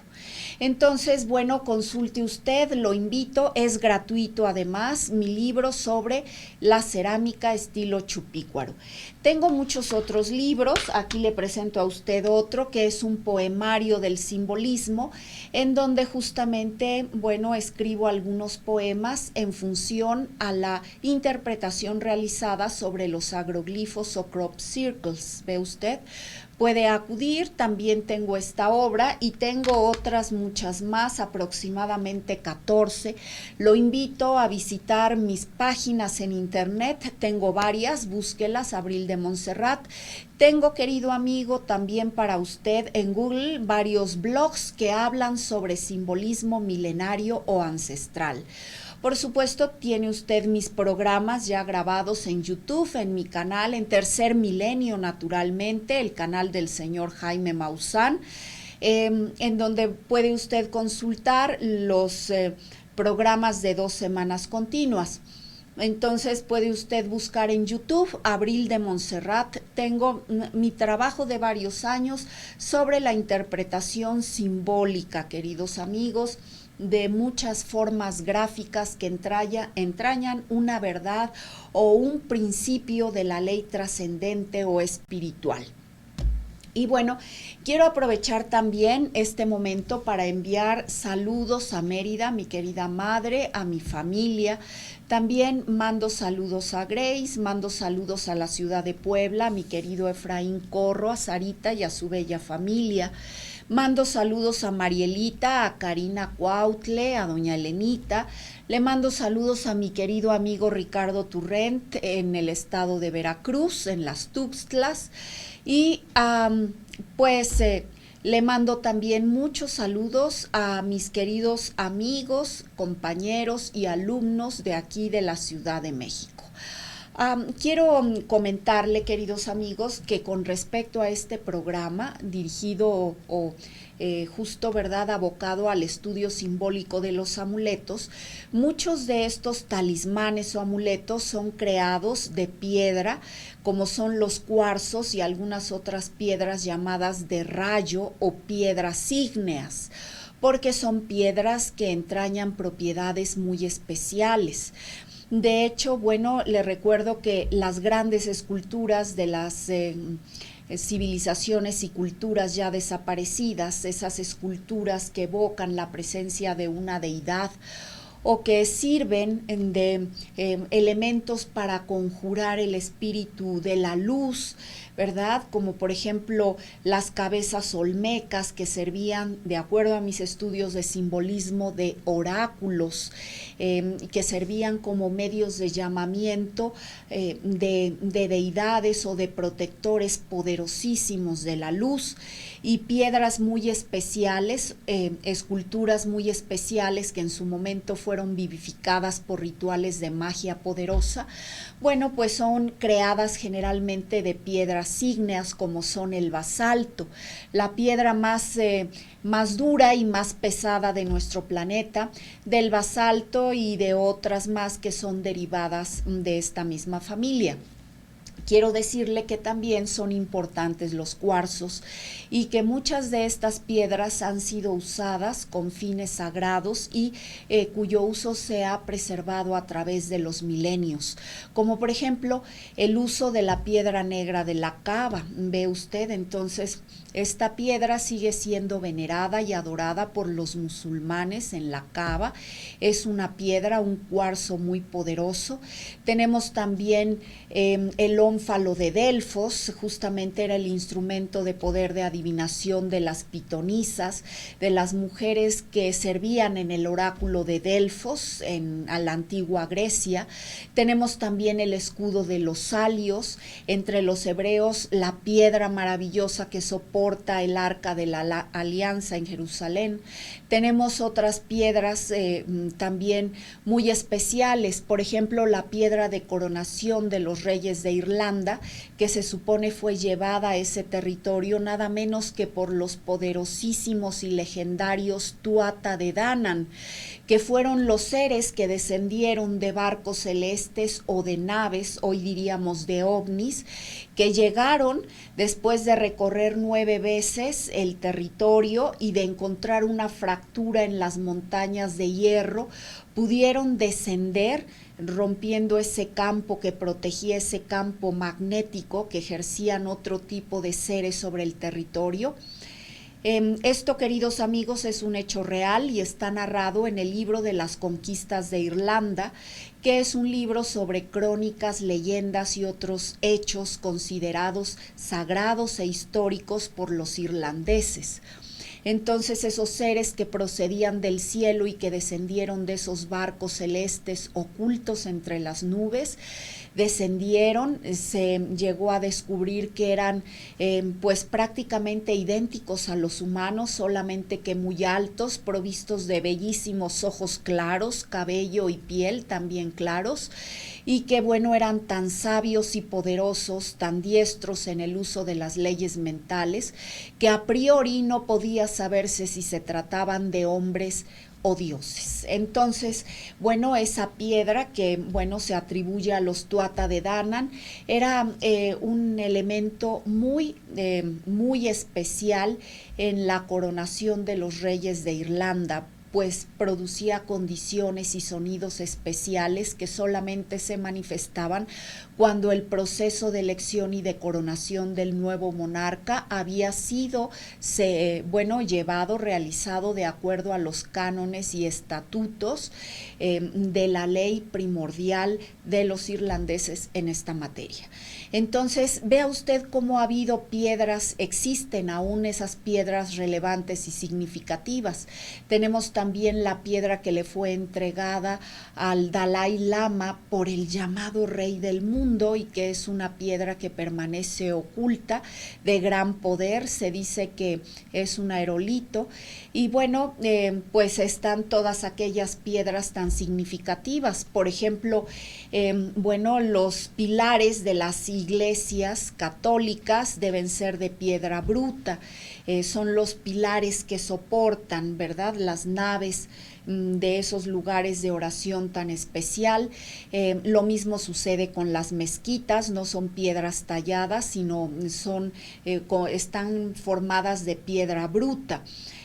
Entonces, bueno, consulte usted, lo invito, es gratuito además, mi libro sobre la cerámica estilo Chupícuaro. Tengo muchos otros libros, aquí le presento a usted otro que es un poemario del simbolismo, en donde justamente, bueno, escribo algunos poemas en función a la interpretación realizada sobre los agroglifos o crop circles, ¿ve usted? Puede acudir, también tengo esta obra y tengo otras muchas más, aproximadamente 14. Lo invito a visitar mis páginas en internet, tengo varias, búsquelas, Abril de Montserrat. Tengo, querido amigo, también para usted en Google varios blogs que hablan sobre simbolismo milenario o ancestral. Por supuesto, tiene usted mis programas ya grabados en YouTube, en mi canal, en Tercer Milenio, naturalmente, el canal del señor Jaime Maussan, en donde puede usted consultar los programas de 2 semanas continuas. Entonces puede usted buscar en YouTube Abril de Montserrat. Tengo mi trabajo de varios años sobre la interpretación simbólica, queridos amigos, de muchas formas gráficas que entrañan una verdad o un principio de la ley trascendente o espiritual. Y bueno, quiero aprovechar también este momento para enviar saludos a Mérida, mi querida madre, a mi familia. También mando saludos a Grace, mando saludos a la ciudad de Puebla, a mi querido Efraín Corro, a Sarita y a su bella familia. Mando saludos a Marielita, a Karina Cuautle, a doña Elenita. Le mando saludos a mi querido amigo Ricardo Turrent en el estado de Veracruz, en las Tuxtlas. Y le mando también muchos saludos a mis queridos amigos, compañeros y alumnos de aquí de la Ciudad de México. Quiero comentarle, queridos amigos, que con respecto a este programa dirigido justo, ¿verdad?, abocado al estudio simbólico de los amuletos, muchos de estos talismanes o amuletos son creados de piedra, como son los cuarzos y algunas otras piedras llamadas de rayo o piedras ígneas, porque son piedras que entrañan propiedades muy especiales. De hecho, bueno, le recuerdo que las grandes esculturas de las civilizaciones y culturas ya desaparecidas, esas esculturas que evocan la presencia de una deidad o que sirven de elementos para conjurar el espíritu de la luz, ¿verdad? Como por ejemplo las cabezas olmecas que servían, de acuerdo a mis estudios de simbolismo, de oráculos, que servían como medios de llamamiento de deidades o de protectores poderosísimos de la luz, y piedras muy especiales, esculturas muy especiales que en su momento fueron vivificadas por rituales de magia poderosa. Bueno, pues son creadas generalmente de piedras ígneas, como son el basalto, la piedra más dura y más pesada de nuestro planeta, del basalto y de otras más que son derivadas de esta misma familia. Quiero decirle que también son importantes los cuarzos y que muchas de estas piedras han sido usadas con fines sagrados y cuyo uso se ha preservado a través de los milenios, como por ejemplo el uso de la piedra negra de la Kaaba. Ve usted, entonces esta piedra sigue siendo venerada y adorada por los musulmanes en la Kaaba. Es una piedra, un cuarzo muy poderoso. Tenemos también el ónfalo de Delfos, justamente era el instrumento de poder de adivinación de las pitonisas, de las mujeres que servían en el oráculo de Delfos a la antigua Grecia. Tenemos también el escudo de los salios, entre los hebreos la piedra maravillosa que soporta el arca de la alianza en Jerusalén. Tenemos otras piedras también muy especiales, por ejemplo la piedra de coronación de los reyes de Irlanda, que se supone fue llevada a ese territorio nada menos que por los poderosísimos y legendarios Tuatha de Danann, que fueron los seres que descendieron de barcos celestes o de naves, hoy diríamos de ovnis, que llegaron después de recorrer 9 veces el territorio y de encontrar una fractura en las montañas de hierro, pudieron descender rompiendo ese campo que protegía, ese campo magnético que ejercían otro tipo de seres sobre el territorio. Esto, queridos amigos, es un hecho real y está narrado en el libro de las conquistas de Irlanda, que es un libro sobre crónicas, leyendas y otros hechos considerados sagrados e históricos por los irlandeses. Entonces esos seres que procedían del cielo y que descendieron de esos barcos celestes ocultos entre las nubes, descendieron, se llegó a descubrir que eran pues prácticamente idénticos a los humanos, solamente que muy altos, provistos de bellísimos ojos claros, cabello y piel también claros, y que bueno, eran tan sabios y poderosos, tan diestros en el uso de las leyes mentales, que a priori no podía saberse si se trataban de hombres o dioses. Entonces, bueno, esa piedra que, bueno, se atribuye a los Tuatha de Danann, era un elemento muy especial en la coronación de los reyes de Irlanda, pues producía condiciones y sonidos especiales que solamente se manifestaban cuando el proceso de elección y de coronación del nuevo monarca había sido realizado de acuerdo a los cánones y estatutos de la ley primordial de los irlandeses en esta materia. Entonces, vea usted cómo ha habido piedras, existen aún esas piedras relevantes y significativas. Tenemos también la piedra que le fue entregada al Dalai Lama por el llamado rey del mundo y que es una piedra que permanece oculta, de gran poder, se dice que es un aerolito. Y bueno, pues están todas aquellas piedras tan significativas, por ejemplo, los pilares de las iglesias católicas deben ser de piedra bruta, son los pilares que soportan, ¿verdad?, las naves de esos lugares de oración tan especial. Lo mismo sucede con las mezquitas, no son piedras talladas, sino están formadas de piedra bruta.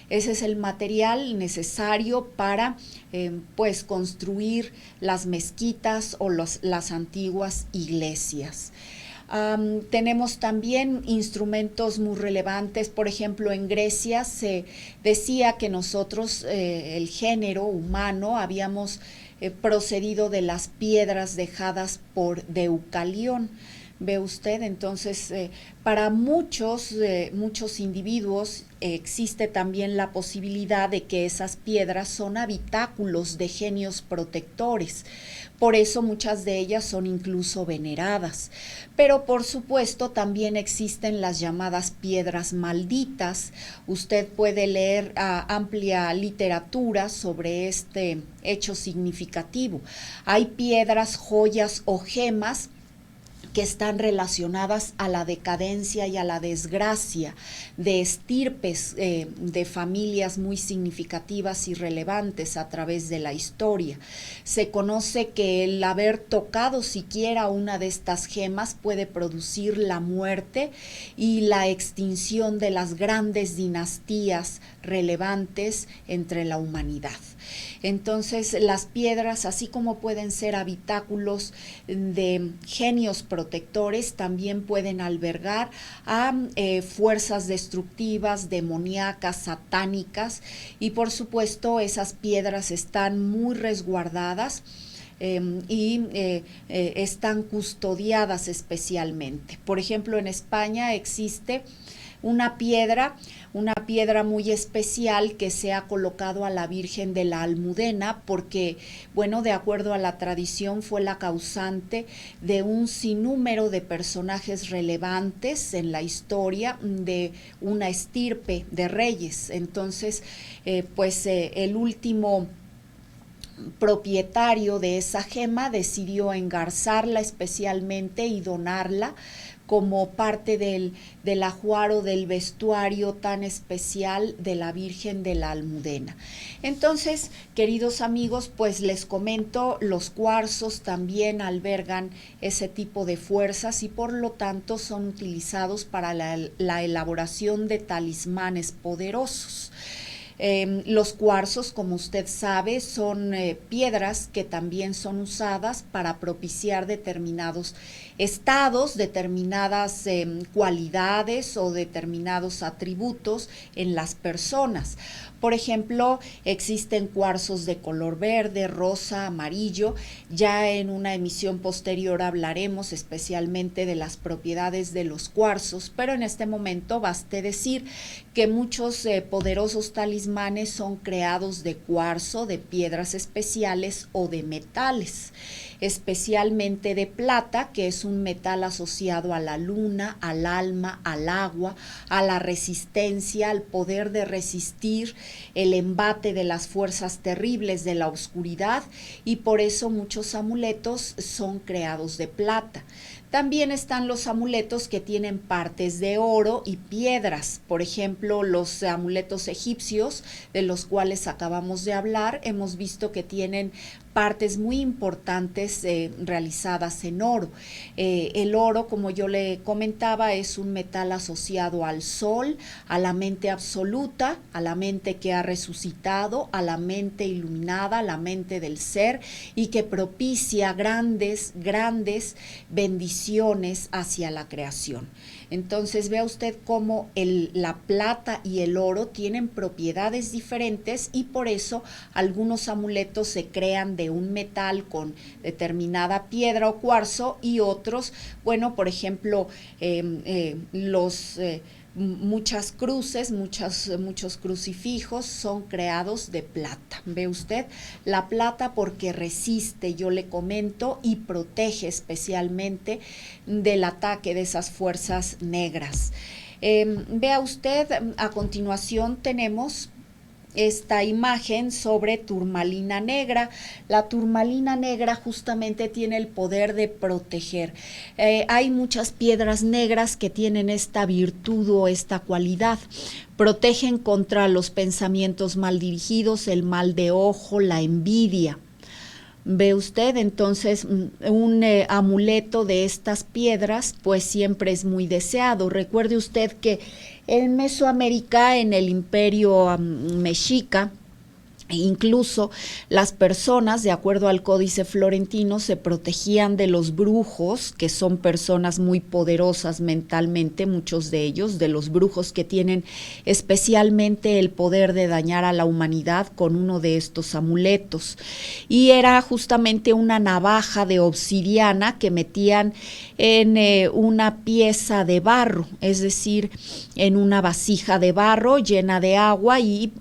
Ese es el material necesario para construir las mezquitas o las antiguas iglesias. Tenemos también instrumentos muy relevantes, por ejemplo, en Grecia se decía que nosotros, el género humano, habíamos procedido de las piedras dejadas por Deucalión. Ve usted, entonces para muchos individuos existe también la posibilidad de que esas piedras son habitáculos de genios protectores. Por eso muchas de ellas son incluso veneradas. Pero por supuesto también existen las llamadas piedras malditas. Usted puede leer amplia literatura sobre este hecho significativo. Hay piedras, joyas o gemas que están relacionadas a la decadencia y a la desgracia de estirpes de familias muy significativas y relevantes a través de la historia. Se conoce que el haber tocado siquiera una de estas gemas puede producir la muerte y la extinción de las grandes dinastías relevantes entre la humanidad. Entonces, las piedras, así como pueden ser habitáculos de genios protectores, también pueden albergar a fuerzas destructivas, demoníacas, satánicas, y por supuesto esas piedras están muy resguardadas y están custodiadas especialmente. Por ejemplo, en España existe una piedra muy especial que se ha colocado a la Virgen de la Almudena porque, bueno, de acuerdo a la tradición fue la causante de un sinnúmero de personajes relevantes en la historia de una estirpe de reyes. Entonces, el último propietario de esa gema decidió engarzarla especialmente y donarla como parte del ajuar, del vestuario tan especial de la Virgen de la Almudena. Entonces, queridos amigos, pues les comento, los cuarzos también albergan ese tipo de fuerzas y por lo tanto son utilizados para la elaboración de talismanes poderosos. Los cuarzos, como usted sabe, son piedras que también son usadas para propiciar determinados estados, determinadas cualidades o determinados atributos en las personas. Por ejemplo, existen cuarzos de color verde, rosa, amarillo. Ya en una emisión posterior hablaremos especialmente de las propiedades de los cuarzos, pero en este momento baste decir que muchos poderosos talismanes son creados de cuarzo, de piedras especiales o de metales, especialmente de plata, que es un metal asociado a la luna, al alma, al agua, a la resistencia, al poder de resistir el embate de las fuerzas terribles de la oscuridad, y por eso muchos amuletos son creados de plata. También están los amuletos que tienen partes de oro y piedras. Por ejemplo, los amuletos egipcios, de los cuales acabamos de hablar, hemos visto que tienen partes muy importantes realizadas en oro. El oro, como yo le comentaba, es un metal asociado al sol, a la mente absoluta, a la mente que ha resucitado, a la mente iluminada, a la mente del ser, y que propicia grandes bendiciones hacia la creación. Entonces vea usted cómo la plata y el oro tienen propiedades diferentes y por eso algunos amuletos se crean de un metal con determinada piedra o cuarzo y otros, bueno, por ejemplo, muchas cruces, muchos crucifijos son creados de plata. Ve usted, la plata porque resiste, yo le comento, y protege especialmente del ataque de esas fuerzas negras. Vea usted, a continuación tenemos esta imagen sobre turmalina negra. La turmalina negra justamente tiene el poder de proteger. Hay muchas piedras negras que tienen esta virtud o esta cualidad. Protegen contra los pensamientos mal dirigidos, el mal de ojo, la envidia. Ve usted, entonces un amuleto de estas piedras pues siempre es muy deseado. Recuerde usted que en Mesoamérica, en el imperio mexica, incluso las personas, de acuerdo al Códice Florentino, se protegían de los brujos, que son personas muy poderosas mentalmente, muchos de ellos, de los brujos que tienen especialmente el poder de dañar a la humanidad con uno de estos amuletos. Y era justamente una navaja de obsidiana que metían en una pieza de barro, es decir, en una vasija de barro llena de agua y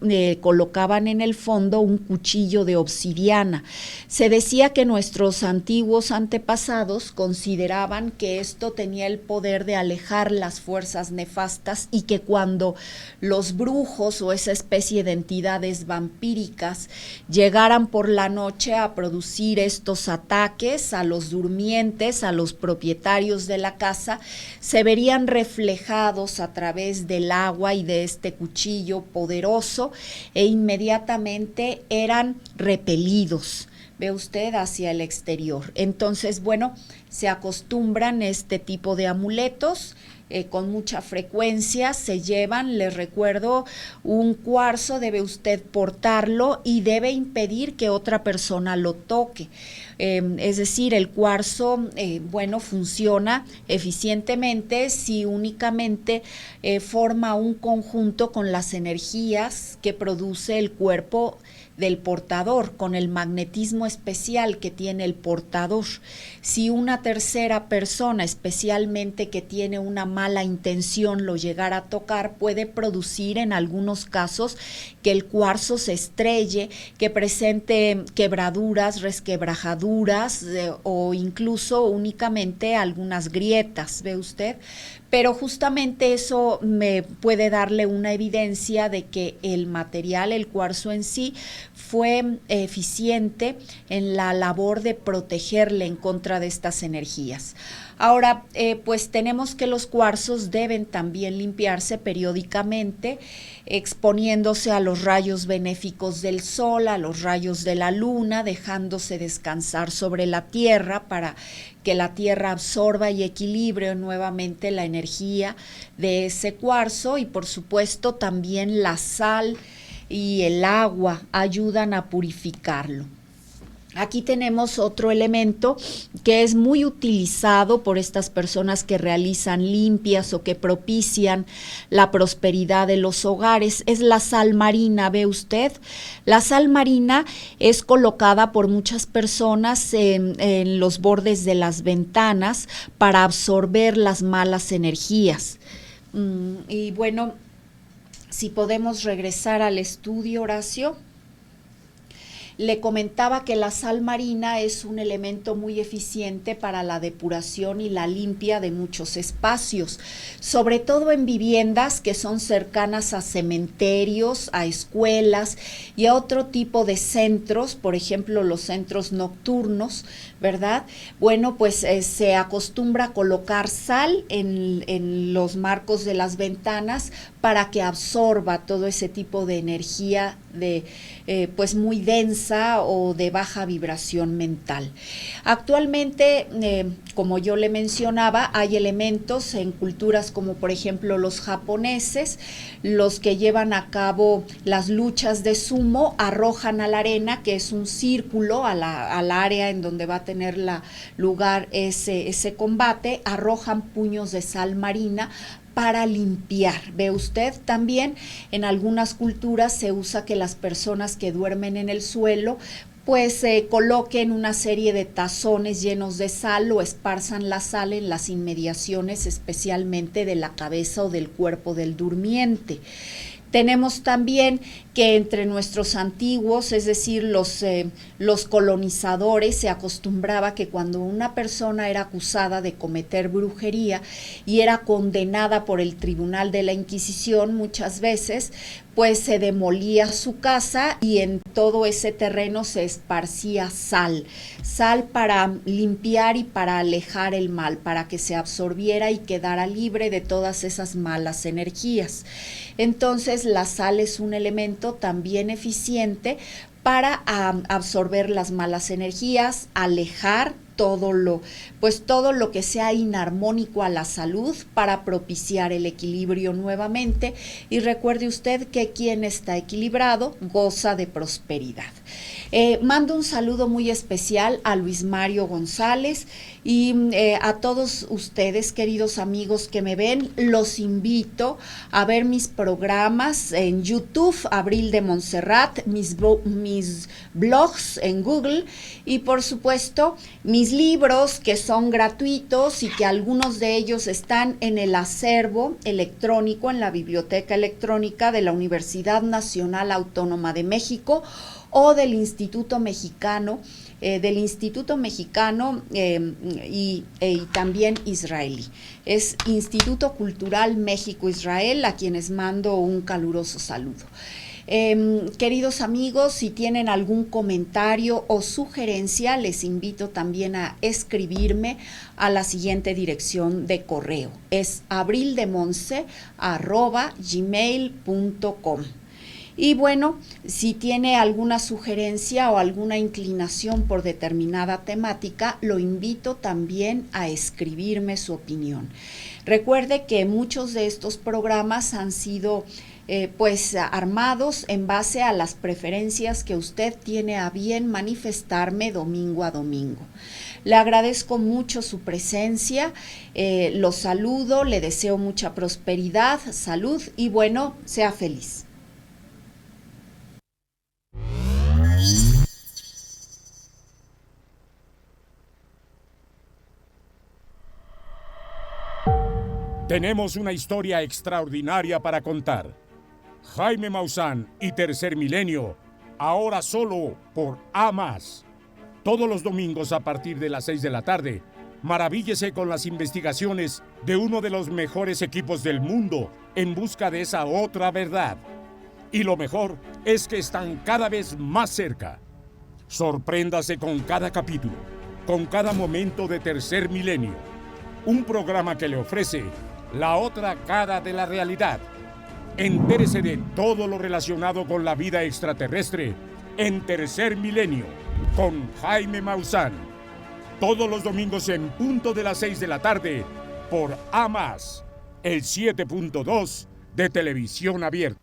colocaban en el fondo fondo un cuchillo de obsidiana. Se decía que nuestros antiguos antepasados consideraban que esto tenía el poder de alejar las fuerzas nefastas y que cuando los brujos o esa especie de entidades vampíricas llegaran por la noche a producir estos ataques a los durmientes, a los propietarios de la casa, se verían reflejados a través del agua y de este cuchillo poderoso e inmediatamente eran repelidos, ve usted, hacia el exterior. Entonces, bueno, se acostumbran este tipo de amuletos. Con mucha frecuencia se llevan, les recuerdo, un cuarzo, debe usted portarlo y debe impedir que otra persona lo toque. Es decir, el cuarzo, bueno, funciona eficientemente si únicamente forma un conjunto con las energías que produce el cuerpo del portador, con el magnetismo especial que tiene el portador. Si una tercera persona, especialmente que tiene una mala intención, lo llegara a tocar, puede producir en algunos casos que el cuarzo se estrelle, que presente quebraduras, resquebrajaduras o incluso únicamente algunas grietas, ¿ve usted? Pero justamente eso me puede darle una evidencia de que el material, el cuarzo en sí, fue eficiente en la labor de protegerle en contra de estas energías. Ahora, pues tenemos que los cuarzos deben también limpiarse periódicamente, exponiéndose a los rayos benéficos del sol, a los rayos de la luna, dejándose descansar sobre la tierra para que la tierra absorba y equilibre nuevamente la energía de ese cuarzo, y por supuesto también la sal y el agua ayudan a purificarlo. Aquí tenemos otro elemento que es muy utilizado por estas personas que realizan limpias o que propician la prosperidad de los hogares. Es la sal marina, ¿ve usted? La sal marina es colocada por muchas personas en los bordes de las ventanas para absorber las malas energías. Y bueno, si podemos regresar al estudio, Horacio. Le comentaba que la sal marina es un elemento muy eficiente para la depuración y la limpia de muchos espacios, sobre todo en viviendas que son cercanas a cementerios, a escuelas y a otro tipo de centros, por ejemplo los centros nocturnos, ¿verdad? Bueno, pues se acostumbra a colocar sal en los marcos de las ventanas para que absorba todo ese tipo de energía de pues muy densa o de baja vibración mental. Actualmente, como yo le mencionaba, hay elementos en culturas como por ejemplo los japoneses, los que llevan a cabo las luchas de sumo, arrojan a la arena, que es un círculo al área en donde va a tener lugar ese combate, arrojan puños de sal marina para limpiar. Ve usted, también en algunas culturas se usa que las personas que duermen en el suelo pues coloquen una serie de tazones llenos de sal o esparzan la sal en las inmediaciones, especialmente de la cabeza o del cuerpo del durmiente. Tenemos también que entre nuestros antiguos, es decir, los colonizadores, se acostumbraba que cuando una persona era acusada de cometer brujería y era condenada por el Tribunal de la Inquisición, muchas veces pues se demolía su casa y en todo ese terreno se esparcía sal para limpiar y para alejar el mal, para que se absorbiera y quedara libre de todas esas malas energías. Entonces la sal es un elemento también eficiente para absorber las malas energías, alejar todo lo que sea inarmónico a la salud para propiciar el equilibrio nuevamente. Y recuerde usted que quien está equilibrado goza de prosperidad. Mando un saludo muy especial a Luis Mario González y a todos ustedes, queridos amigos que me ven, los invito a ver mis programas en YouTube, Abril de Montserrat, mis blogs en Google y por supuesto mis mis libros, que son gratuitos y que algunos de ellos están en el acervo electrónico, en la biblioteca electrónica de la Universidad Nacional Autónoma de México o del Instituto Mexicano, y también israelí. Es Instituto Cultural México-Israel, a quienes mando un caluroso saludo. Queridos amigos, si tienen algún comentario o sugerencia, les invito también a escribirme a la siguiente dirección de correo. Es abrildemonse@gmail.com. Y bueno, si tiene alguna sugerencia o alguna inclinación por determinada temática, lo invito también a escribirme su opinión. Recuerde que muchos de estos programas han sido armados en base a las preferencias que usted tiene a bien manifestarme domingo a domingo. Le agradezco mucho su presencia, lo saludo, le deseo mucha prosperidad, salud y bueno, sea feliz. Tenemos una historia extraordinaria para contar. Jaime Maussan y Tercer Milenio, ahora solo por A+. Todos los domingos a partir de las 6 de la tarde, maravíllese con las investigaciones de uno de los mejores equipos del mundo en busca de esa otra verdad. Y lo mejor es que están cada vez más cerca. Sorpréndase con cada capítulo, con cada momento de Tercer Milenio. Un programa que le ofrece la otra cara de la realidad. Entérese de todo lo relacionado con la vida extraterrestre en Tercer Milenio con Jaime Maussan. Todos los domingos en punto de las 6 de la tarde por A+, el 7.2 de Televisión Abierta.